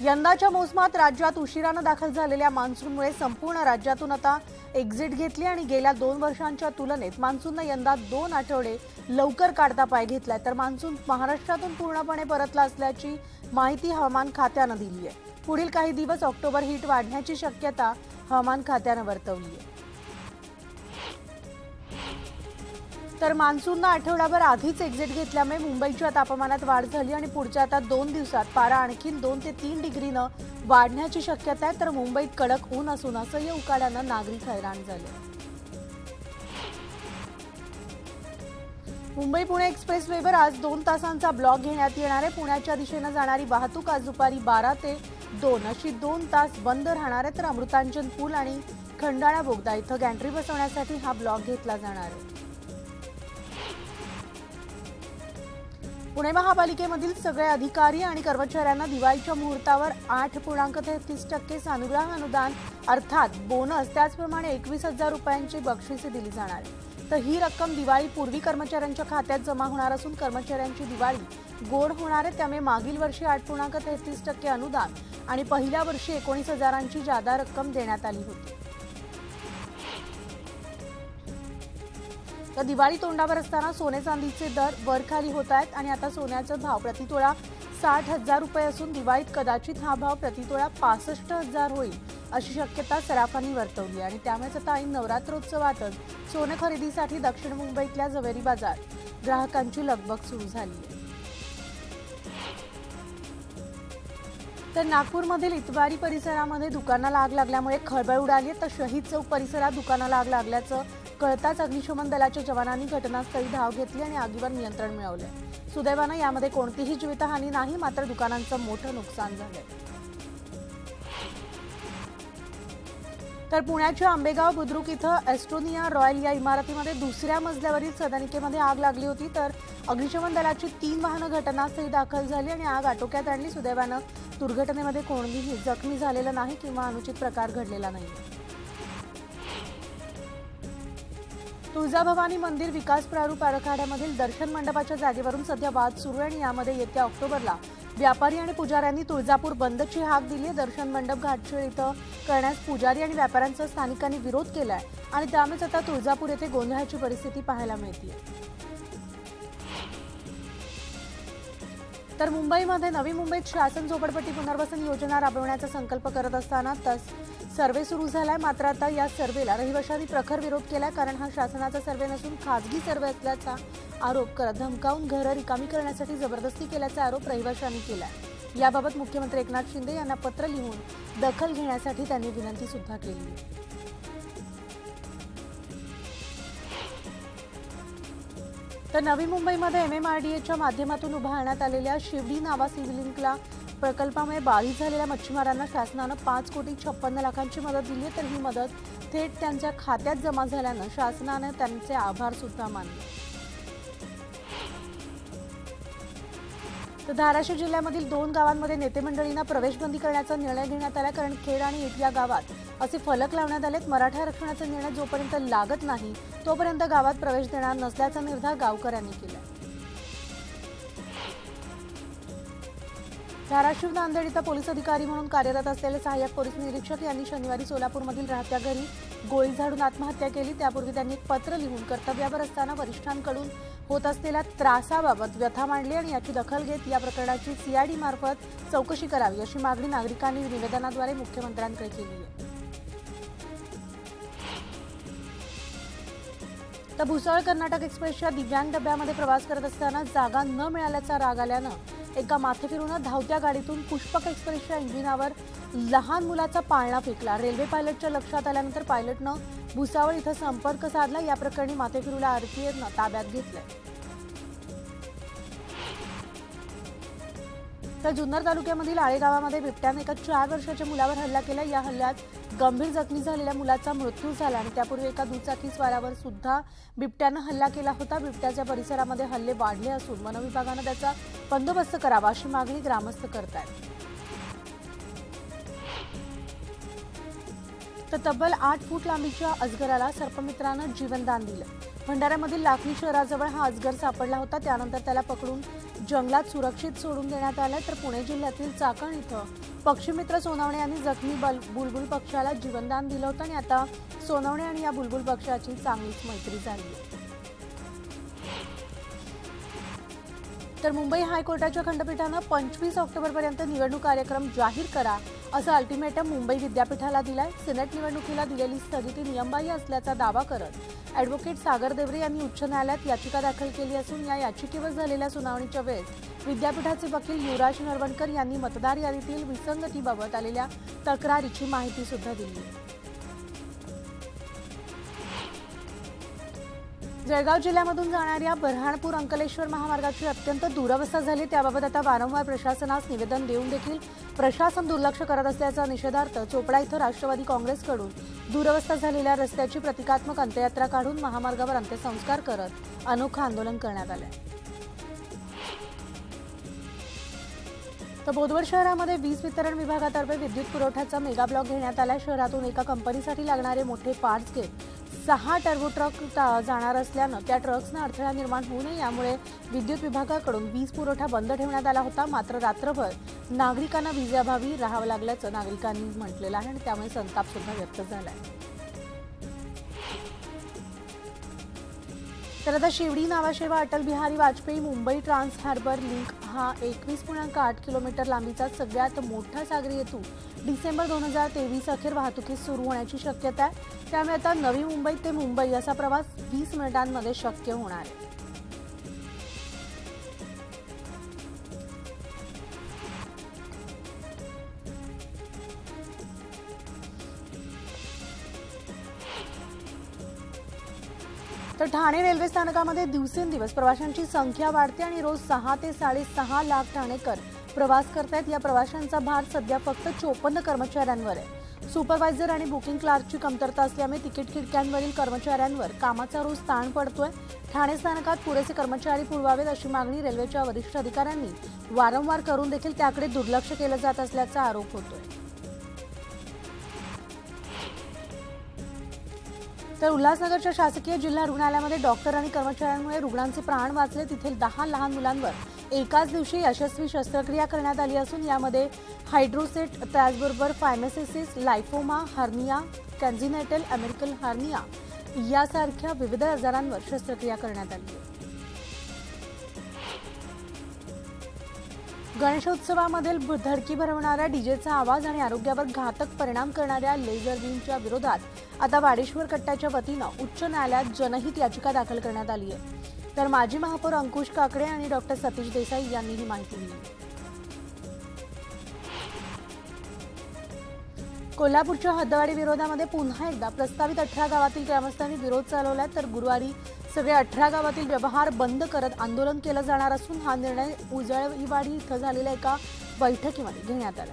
यंदाच्या मोसमात राज्यात उशिराने दाखल झालेल्या मान्सूनमुळे संपूर्ण राज्यातून आता एक्झिट घेतली आणि गेल्या 2 वर्षांच्या तुलनेत मान्सूनने यंदा 2 आठवडे लवकर काढता पाय घेतलाय, तर मान्सून महाराष्ट्रातून पूर्णपणे परतला असल्याची माहिती हवामान खात्याने दिली आहे। पुढील काही दिवस ऑक्टोबर हीट वाढण्याची शक्यता हवामान खात्याने वर्तवली आहे। तर मान्सूनने आठवडाभर आधीच एक्झिट घेतल्यामुळे मुंबईच्या तापमानात वाढ झाली आणि पुढच्या आता 2 दिवसात पारा आणखी 2 ते 3 डिग्रीने वाढण्याची शक्यता आहे। तर मुंबईत कडक ऊन असून असह्य उकाड्याने नागरिक हैराण झाले। मुंबई पुणे एक्सप्रेसवेवर आज 2 तासांचा ब्लॉक घेण्यात येणार आहे। पुण्याच्या दिशेने जाणारी वाहतूक आज दुपारी 12 ते 2 अशी 2 तास बंद राहणार आहे। तर अमृतांजन पूल आणि खंडाळा बोगदा इथं गॅन्ट्री बसवण्यासाठी हा ब्लॉक घेतला जाणार आहे। पुणे महापालिकेमधील सगळे अधिकारी आणि कर्मचाऱ्यांना दिवाळीच्या मुहूर्तावर 8.33% सानुग्रह अनुदान अर्थात बोनस त्याचप्रमाणे 21,000 रुपयांची बक्षिसे दिली जाणार आहे। तर ही रक्कम दिवाळीपूर्वी कर्मचाऱ्यांच्या खात्यात जमा होणार असून कर्मचाऱ्यांची दिवाळी गोड होणार आहे। त्यामुळे मागील वर्षी 8.33% अनुदान आणि पहिल्या वर्षी 19,000ची जादा रक्कम देण्यात आली होती। तर दिवाळी तोंडावर असताना सोने चांदीचे दर वर खाली होत आहेत आणि आता सोन्याचा भाव प्रतितोळा 60,000 रुपये असून दिवाळीत कदाचित हा भाव प्रतितोळा 65,000 होईल अशी शक्यता सराफांनी वर्तवली आणि त्यामुळेच आता ऐन नवरात्रोत्सवातच सोने खरेदीसाठी दक्षिण मुंबईतल्या झवेरी बाजार ग्राहकांची लगबग सुरू झाली आहे। तर नागपूरमधील इतवारी परिसरामध्ये दुकानाला आग लागल्यामुळे खळबळ उडाली आहे। तर शहीद चौक परिसरात दुकानाला आग लागल्याचं कळताच अग्निशमन दलाच्या जवानांनी घटनास्थळी धाव घेतली आणि आगीवर नियंत्रण मिळवले। सुदैवाने यामध्ये कोणतीही जीवितहानी नाही, मात्र दुकानांचं मोठं नुकसान झालंय। तर पुण्याच्या आंबेगाव बुद्रुक इथं एस्टोनिया रॉयल या इमारतीमध्ये दुसऱ्या मजल्यावरील सदनिकेमध्ये आग लागली होती। तर अग्निशमन दलाची 3 वाहनं घटनास्थळी दाखल झाली आणि आग आटोक्यात आणली। सुदैवाने दुर्घटनेमध्ये कोणीही जखमी झालेलं नाही किंवा अनुचित प्रकार घडलेला नाही। तुळजाभवानी मंदिर विकास प्रारूप आराखड्यामधील दर्शन मंडपाच्या जागेवरून सध्या वाद सुरू आहे आणि यामध्ये येत्या ऑक्टोबरला व्यापारी आणि पुजाऱ्यांनी तुळजापूर बंदची हाक दिली आहे। दर्शन मंडप घाटशीळ इथं करण्यास पुजारी आणि व्यापाऱ्यांचा स्थानिकांनी विरोध केलाय आणि त्यामुळेच आता तुळजापूर येथे गोंधळाची परिस्थिती पाहायला मिळते। तर मुंबईमध्ये नवी मुंबईत शासन झोपडपट्टी पुनर्वसन योजना राबवण्याचा संकल्प करत असताना सर्वे सुरू झालाय, मात्र आता या सर्वेला रहिवाशांनी प्रखर विरोध केलाय, कारण हा शासनाचा सर्वे नसून खासगी सर्वे असल्याचा आरोप करत धमकावून घरं रिकामी करण्यासाठी जबरदस्ती केल्याचा आरोप रहिवाशांनी केलाय। याबाबत मुख्यमंत्री एकनाथ शिंदे यांना पत्र लिहून दखल घेण्यासाठी त्यांनी विनंती सुद्धा केली आहे। तर नवी मुंबईमध्ये MMRDAच्या माध्यमातून उभारण्यात आलेल्या शिवडी नावा सिव्हिलिंकला प्रकल्पामुळे बाधित झालेल्या मच्छीमारांना शासनानं 5,56 लाखांची मदत दिली आहे। तर ही मदत थेट त्यांच्या खात्यात जमा झाल्यानं शासनानं त्यांचे आभार सुद्धा मानले। तर धाराशिव जिल्ह्यामधील 2 गावांमध्ये नेते मंडळींना प्रवेशबंदी करण्याचा निर्णय घेण्यात आला, कारण खेड आणि इट या गावात असे फलक लावण्यात आलेत। मराठा आरक्षणाचा निर्णय जोपर्यंत लागत नाही तोपर्यंत गावात प्रवेश देणार नसल्याचा निर्धार गावकऱ्यांनी केला। धाराशिव नांदेड इथं पोलीस अधिकारी म्हणून कार्यरत असलेले सहाय्यक पोलीस निरीक्षक यांनी शनिवारी सोलापूरमधील राहत्या घरी गोळी झाडून आत्महत्या केली। त्यापूर्वी त्यांनी एक पत्र लिहून कर्तव्यावर असताना वरिष्ठांकडून होत असलेल्या त्रासाबाबत व्यथा मांडली आणि याची दखल घेत या प्रकरणाची CID मार्फत चौकशी करावी अशी मागणी नागरिकांनी निवेदनाद्वारे मुख्यमंत्र्यांकडे केली आहे। तर भुसावळ कर्नाटक एक्सप्रेसच्या दिव्यांग डब्यामध्ये प्रवास करत असताना जागा न मिळाल्याचा राग आल्यानं एका माथेफिरूनं धावत्या गाडीतून पुष्पक एक्सप्रेसच्या इंजिनावर लहान मुलाचा पाळणा फेकला। रेल्वे पायलटच्या लक्षात आल्यानंतर पायलटनं भुसावळ इथं संपर्क साधला। या प्रकरणी माथेफिरूला RPFनं ताब्यात घेतलंय। तर जुन्नर तालुक्यामधील आळे गावामध्ये बिबट्याने एका 4 वर्षाच्या मुलावर हल्ला केला। या हल्ल्यात गंभीर जखमी झालेल्या मुलाचा मृत्यू झाला आणि त्यापूर्वी एका दुचाकीस्वारावर सुद्धा बिबट्यानं हल्ला केला होता। बिबट्याच्या परिसरामध्ये हल्ले वाढले असून वन विभागानं त्याचा बंदोबस्त करावा अशी मागणी ग्रामस्थ करतायत। तर तब्बल 8 फूट लांबीच्या अजगराला सर्पमित्रानं जीवनदान दिलं। भंडाऱ्यामधील लाखनी शहराजवळ हा अजगर सापडला होता। त्यानंतर त्याला पकडून जंगलात सुरक्षित सोडून देण्यात आलं। तर पुणे जिल्ह्यातील चाकण इथं पक्षीमित्र सोनवणे यांनी जखमी बुलबुल पक्षाला जीवनदान दिलं होतं आणि आता सोनवणे आणि या बुलबुल पक्षाची चांगलीच मैत्री झाली आहे. तर मुंबई हायकोर्टाच्या खंडपीठानं 25 ऑक्टोबरपर्यंत निवडणूक कार्यक्रम जाहीर करा असं अल्टिमेटम मुंबई विद्यापीठाला दिलाय. सिनेट निवडणुकीला दिलेली स्थगिती नियमबाह्य असल्याचा दावा करत ॲडव्होकेट सागर देवरे यांनी उच्च न्यायालयात याचिका दाखल केली असून या याचिकेवर झालेल्या सुनावणीच्या वेळेस विद्यापीठाचे वकील युवराज नरवणकर यांनी मतदार यादीतील विसंगतीबाबत आलेल्या तक्रारीची माहिती सुद्धा दिली. जळगाव जिल्ह्यामधून जाणाऱ्या बऱ्हाणपूर अंकलेश्वर महामार्गाची अत्यंत दुरवस्था झाली. त्याबाबत आता वारंवार प्रशासनास निवेदन देऊन देखील प्रशासन दुर्लक्ष करत असल्याचा निषेधार्थ चोपडा इथं राष्ट्रवादी काँग्रेसकडून दुरवस्था झालेल्या रस्त्याची प्रतिकात्मक अंत्ययात्रा काढून महामार्गावर अंत्यसंस्कार करत अनोखं आंदोलन करण्यात आलं. तर बोदवड शहरामध्ये वीज वितरण विभागातर्फे विद्युत पुरवठ्याचा मेगा ब्लॉक घेण्यात आला. शहरातून एका कंपनीसाठी लागणारे मोठे पार्ट्स घेत 6 टर्बो ट्रक जाणार असल्यानं त्या ट्रक्सना अडथळा निर्माण होऊ नये यामुळे विद्युत विभागाकडून वीज पुरवठा बंद ठेवण्यात आला होता. मात्र रात्रभर नागरिकांना वीजेअभावी राहावं लागल्याचं नागरिकांनी म्हटलेलं आहे आणि त्यामुळे संताप सुद्धा व्यक्त झाला आहे. तर आता Sewri Nhava Sheva Atal Bihari Vajpayee Mumbai trans harbour link हा 21.8 किलोमीटर लांबीचा सगळ्यात मोठा सागरी हेतू डिसेंबर 2023 अखेर वाहतुकीस सुरू होण्याची शक्यता आहे. त्यामुळे आता नवी मुंबई ते मुंबई असा प्रवास 20 मिनिटांमध्ये शक्य होणार आहे. तर ठाणे रेल्वे स्थानकामध्ये दिवसेंदिवस प्रवाशांची संख्या वाढते आणि रोज 6 ते 6.5 लाख ठाणेकर प्रवास करतायत. या प्रवाशांचा भार सध्या फक्त 54 कर्मचाऱ्यांवर आहे. सुपरवायझर आणि बुकिंग क्लार्कची कमतरता असल्यामुळे तिकीट खिडक्यांवरील कर्मचाऱ्यांवर कामाचा रोज ताण पडतोय. ठाणे स्थानकात पुरेसे कर्मचारी पुरवावेत अशी मागणी रेल्वेच्या वरिष्ठ अधिकाऱ्यांनी वारंवार करून देखील त्याकडे दुर्लक्ष केलं जात असल्याचा आरोप होतोय. तर उल्हासनगरच्या शासकीय जिल्हा रुग्णालयामध्ये डॉक्टर आणि कर्मचाऱ्यांमुळे रुग्णांचे प्राण वाचले. तिथे 10 लहान मुलांवर एकाच दिवशी यशस्वी शस्त्रक्रिया करण्यात आली असून यामध्ये हायड्रोसेट, त्याचबरोबर फायमेसिस, लायफोमा, हर्निया, कॅन्झिनेटल अमेरिकन हर्निया यासारख्या विविध आजारांवर शस्त्रक्रिया करण्यात आली. गणेशोत्सवामधील धडकी भरवणाऱ्या डीजेचा आवाज आणि आरोग्यावर घातक परिणाम करणाऱ्या लेझर बीमच्या विरोधात आता वाडेश्वर कट्ट्याच्या वतीनं उच्च न्यायालयात जनहित याचिका दाखल करण्यात आली आहे. तर माजी महापौर अंकुश काकडे आणि डॉक्टर सतीश देसाई यांनी ही माहिती दिली. कोल्हापूरच्या हद्दवाडी विरोधामध्ये पुन्हा एकदा प्रस्तावित 18 गावातील ग्रामस्थांनी विरोध चालवलाय. तर गुरुवारी सगळे 18 गावातील व्यवहार बंद करत आंदोलन केलं जाणार असून हा निर्णय उजळीवाडी इथं झालेल्या एका बैठकीमध्ये घेण्यात आला.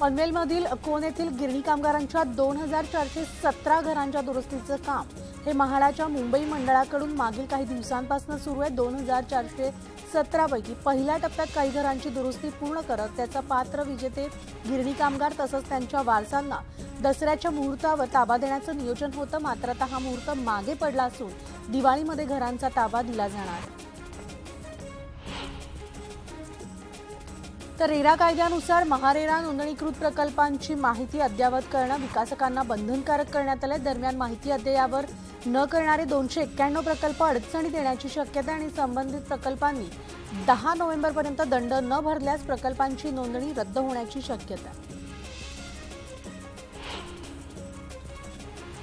पनवेलमधील कोन येथील गिरणी कामगारांच्या 2417 घरांच्या दुरुस्तीचं काम हे म्हाडाच्या मुंबई मंडळाकडून मागील काही दिवसांपासून सुरू आहे. 2417 पैकी पहिल्या टप्प्यात काही घरांची दुरुस्ती पूर्ण करत त्याचा पात्र विजेते गिरणी कामगार तसंच त्यांच्या वारसांना दसऱ्याच्या मुहूर्तावर ताबा देण्याचं नियोजन होतं. मात्र आता हा मुहूर्त मागे पडला असून दिवाळीमध्ये घरांचा ताबा दिला जाणार आहे. तर रेरा कायद्यानुसार महारेरा नोंदणीकृत प्रकल्पांची माहिती अद्ययावत करणं विकासकांना बंधनकारक करण्यात आलंय. दरम्यान माहिती अद्ययावत न करणारे 291 प्रकल्प अडचणीत येण्याची शक्यता आणि संबंधित प्रकल्पांनी 10 नोव्हेंबरपर्यंत दंड न भरल्यास प्रकल्पांची नोंदणी रद्द होण्याची शक्यता.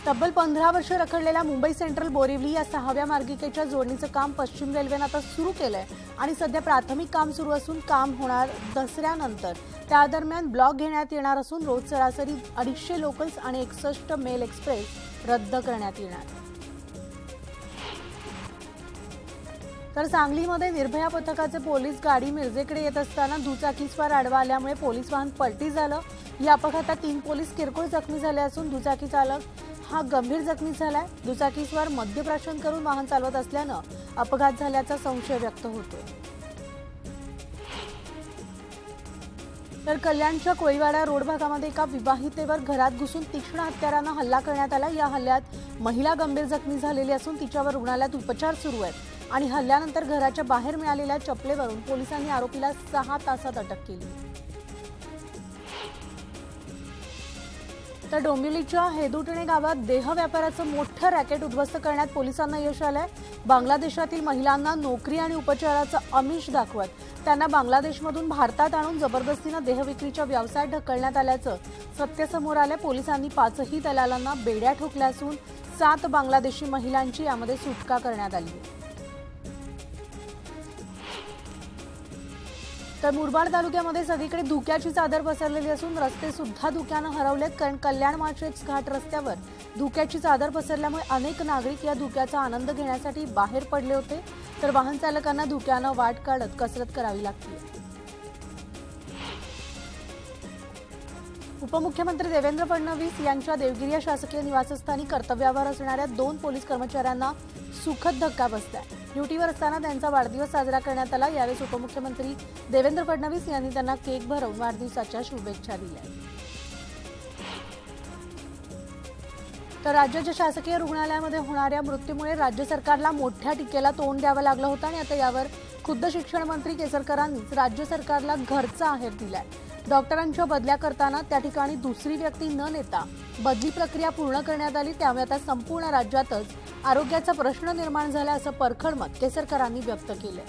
तब्बल 15 वर्ष रखडलेल्या मुंबई सेंट्रल बोरिवली या 6व्या मार्गिकेच्या जोडणीचं काम पश्चिम रेल्वेनं आता सुरू केलंय आणि सध्या प्राथमिक काम सुरू असून काम होणार दसऱ्यानंतर. त्या दरम्यान ब्लॉक घेण्यात येणार असून रोज सरासरी 250 लोकल्स आणि 61 मेल एक्सप्रेस रद्द करण्यात येणार. तर सांगलीमध्ये निर्भया पथकाचे पोलीस गाडी मिरजेकडे येत असताना दुचाकीस्वार आडवा आल्यामुळे पोलीस वाहन पलटी झालं. या अपघातात 3 पोलीस किरकोळ जखमी झाले असून दुचाकी चालक हा गंभीर जखमी झालाय. दुचाकीस्वार मद्यप्राशन करून वाहन चालवत असल्यानं अपघात झाल्याचा संशय व्यक्त होतोय. तर कल्याणच्या कोळीवाडा रोड भागामध्ये एका विवाहितेवर घरात घुसून तीक्ष्ण हत्यारानं हल्ला करण्यात आला. या हल्ल्यात महिला गंभीर जखमी झालेली असून तिच्यावर रुग्णालयात उपचार सुरू आहेत. आणि हल्ल्यानंतर घराच्या बाहेर मिळालेल्या चपलेवरून पोलिसांनी आरोपीला 6 तासात अटक केली। तर डोंबिवलीच्या हेदुटणे गावात देह व्यापाराचं मोठं रॅकेट उद्ध्वस्त करण्यात पोलिसांना यश आलंय। बांगलादेशातील महिलांना नोकरी आणि उपचाराचं आमिष दाखवत त्यांना बांगलादेशमधून भारतात आणून जबरदस्तीनं देहविक्रीच्या व्यवसायात ढकलण्यात आल्याचं सत्य समोर आलं। पोलिसांनी 5ही दलालांना बेड्या ठोकल्या असून 7 बांगलादेशी महिलांची यामध्ये सुटका करण्यात आली। तर मुरबाड तालुक्यामध्ये सगळीकडे धुक्याची चादर पसरलेली असून रस्ते सुद्धा धुक्यानं हरवलेत, कारण कल्याण मार्केट्स घाट रस्त्यावर धुक्याची चादर पसरल्यामुळे अनेक नागरिक या धुक्याचा आनंद घेण्यासाठी बाहेर पडले होते, तर वाहन चालकांना धुक्यानं वाट काढत कसरत करावी लागते। उपमुख्यमंत्री देवेंद्र फडणवीस यांच्या देवगिरी या शासकीय निवासस्थानी कर्तव्यावर असणाऱ्या 2 पोलीस कर्मचाऱ्यांना सुखद धक्का बसलाय। ड्युटीवर असताना त्यांचा वाढदिवस साजरा करण्यात आला। यावेळी उपमुख्यमंत्री देवेंद्र फडणवीस यांनी त्यांना केक भरवून वाढदिवसाच्या शुभेच्छा दिल्या। तर राज्याच्या शासकीय रुग्णालयामध्ये होणाऱ्या मृत्यूमुळे राज्य सरकारला मोठ्या टीकेला तोंड द्यावं लागलं होतं आणि आता यावर खुद्द शिक्षण मंत्री केसरकरांनीच राज्य सरकारला घरचा आहेर दिलाय। डॉक्टरांच्या बदल्या करताना त्या ठिकाणी दुसरी व्यक्ती न नेता बदली प्रक्रिया पूर्ण करण्यात आली, त्यामुळे आता संपूर्ण राज्यातच आरोग्याचा प्रश्न निर्माण झाला असं परखड मत केसरकरांनी व्यक्त केलंय।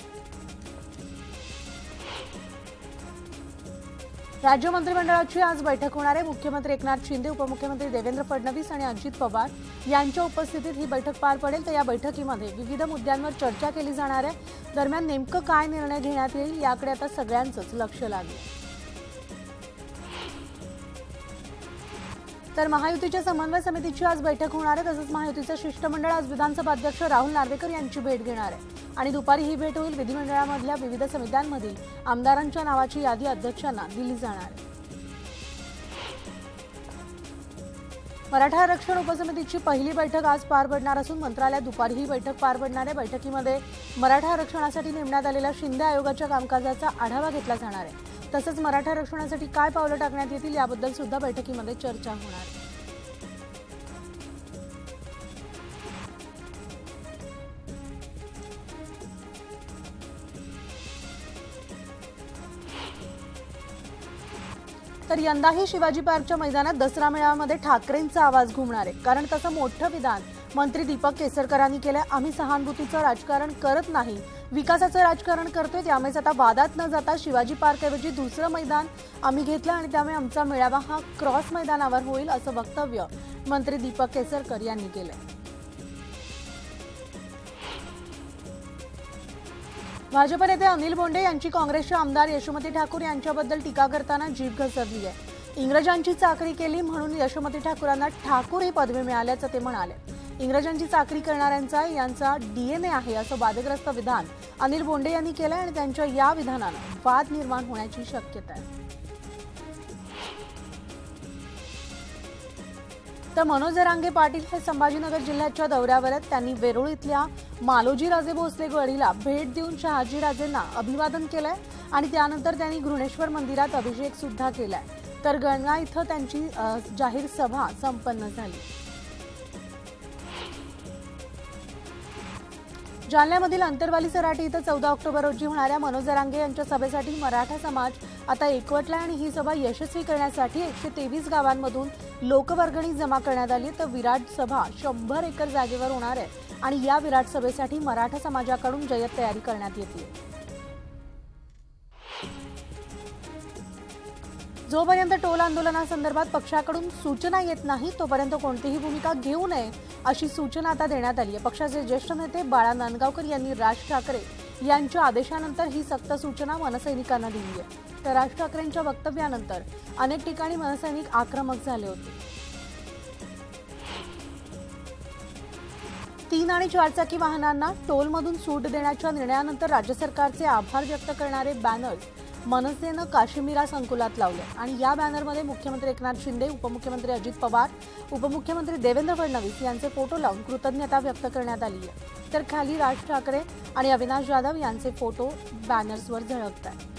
राज्य मंत्रिमंडळाची आज बैठक होणार आहे। मुख्यमंत्री एकनाथ शिंदे, उपमुख्यमंत्री देवेंद्र फडणवीस आणि अजित पवार यांच्या उपस्थितीत ही बैठक पार पडेल। तर या बैठकीमध्ये विविध मुद्द्यांवर चर्चा केली जाणार आहे। दरम्यान नेमकं काय निर्णय घेण्यात येईल याकडे आता सगळ्यांचंच लक्ष लागलं। तर महायुतीच्या समन्वय समितीची आज बैठक होणार आहे। तसंच महायुतीचं शिष्टमंडळ आज विधानसभा अध्यक्ष राहुल नार्वेकर यांची भेट घेणार आहे आणि दुपारी ही भेट होईल। विधिमंडळामधल्या विविध समित्यांमधील आमदारांच्या नावाची यादी अध्यक्षांना दिली जाणार आहे। मराठा आरक्षण उपसमितीची पहिली बैठक आज पार पडणार असून मंत्रालयात दुपारी ही बैठक पार पडणार आहे। बैठकीमध्ये मराठा आरक्षणासाठी नेमण्यात आलेल्या शिंदे आयोगाच्या कामकाजाचा आढावा घेतला जाणार आहे। तसंच मराठा आरक्षणासाठी काय पावलं टाकण्यात येतील याबद्दल सुद्धा बैठकीमध्ये चर्चा होणार आहे। तर यंदाही शिवाजी पार्कच्या मैदानात दसरा मेळाव्यामध्ये ठाकरेंचा आवाज घुमणार आहे, कारण तसं मोठं विधान मंत्री दीपक केसरकरांनी केलंय। आम्ही सहानुभूतीचं राजकारण करत नाही, विकासाचं राजकारण करतोय, त्यामुळे आता वादात न जाता शिवाजी पार्कऐवजी दुसरं मैदान आम्ही घेतलं आणि त्यामुळे आमचा मेळावा हा क्रॉस मैदानावर होईल असं वक्तव्य मंत्री दीपक केसरकर यांनी केलंय। भाजप नेते अनिल बोंडे यांची काँग्रेसच्या आमदार यशोमती ठाकूर यांच्याबद्दल टीका करताना जीभ घसरली आहे। इंग्रजांची चाकरी केली म्हणून यशोमती ठाकूरांना ठाकूर ही पदवी मिळाल्याचं ते म्हणाले। इंग्रजांची चाकरी करणाऱ्यांचा यांचा DNA आहे असं वादग्रस्त विधान अनिल बोंडे यांनी केलंय आणि त्यांच्या या विधानानं वाद निर्माण होण्याची शक्यता आहे। तर मनोज जरांगे पाटील हे संभाजीनगर जिल्ह्याच्या दौऱ्यावर आहेत। त्यांनी वेरूळ इथल्या मालोजी राजे भोसले गडीला भेट देऊन शहाजी राजेंना अभिवादन केलंय आणि त्यानंतर त्यांनी घृणेश्वर मंदिरात अभिषेक सुद्धा केलाय। तर गणगा इथं त्यांची जाहीर सभा संपन्न झाली। जालन्यामधील अंतरवाली सराटी इथं 14 ऑक्टोबर रोजी होणाऱ्या मनोज जरांगे यांच्या सभेसाठी मराठा समाज आता एकवटला आणि ही सभा यशस्वी करण्यासाठी 123 गावांमधून लोकवर्गणी जमा करण्यात आली। तर विराट सभा 100 एकर जागेवर होणार आहे आणि या विराट सभेसाठी मराठा समाजाकडून जय्यत तयारी करण्यात येते। जोपर्यंत टोल आंदोलनासंदर्भात पक्षाकडून सूचना येत नाही तोपर्यंत कोणतीही भूमिका घेऊ नये अशी सूचना आता देण्यात आली आहे। पक्षाचे ज्येष्ठ नेते बाळा नांदगावकर यांनी राज ठाकरे यांच्या आदेशानंतर ही सक्त सूचना मनसैनिकांना दिली आहे। तर राज ठाकरेंच्या वक्तव्यानंतर अनेक ठिकाणी मनसैनिक आक्रमक झाले होते। 3 आणि 4 चाकी वाहनांना टोलमधून सूट देण्याच्या निर्णयानंतर राज्य सरकारचे आभार व्यक्त करणारे बॅनर्स मनसेनं काश्मीरा संकुलात लावले आणि या बॅनरमध्ये मुख्यमंत्री एकनाथ शिंदे, उपमुख्यमंत्री अजित पवार, उपमुख्यमंत्री देवेंद्र फडणवीस यांचे फोटो लावून कृतज्ञता व्यक्त करण्यात आली आहे। तर खाली राज ठाकरे आणि अविनाश जाधव यांचे फोटो बॅनर्सवर झळकतात।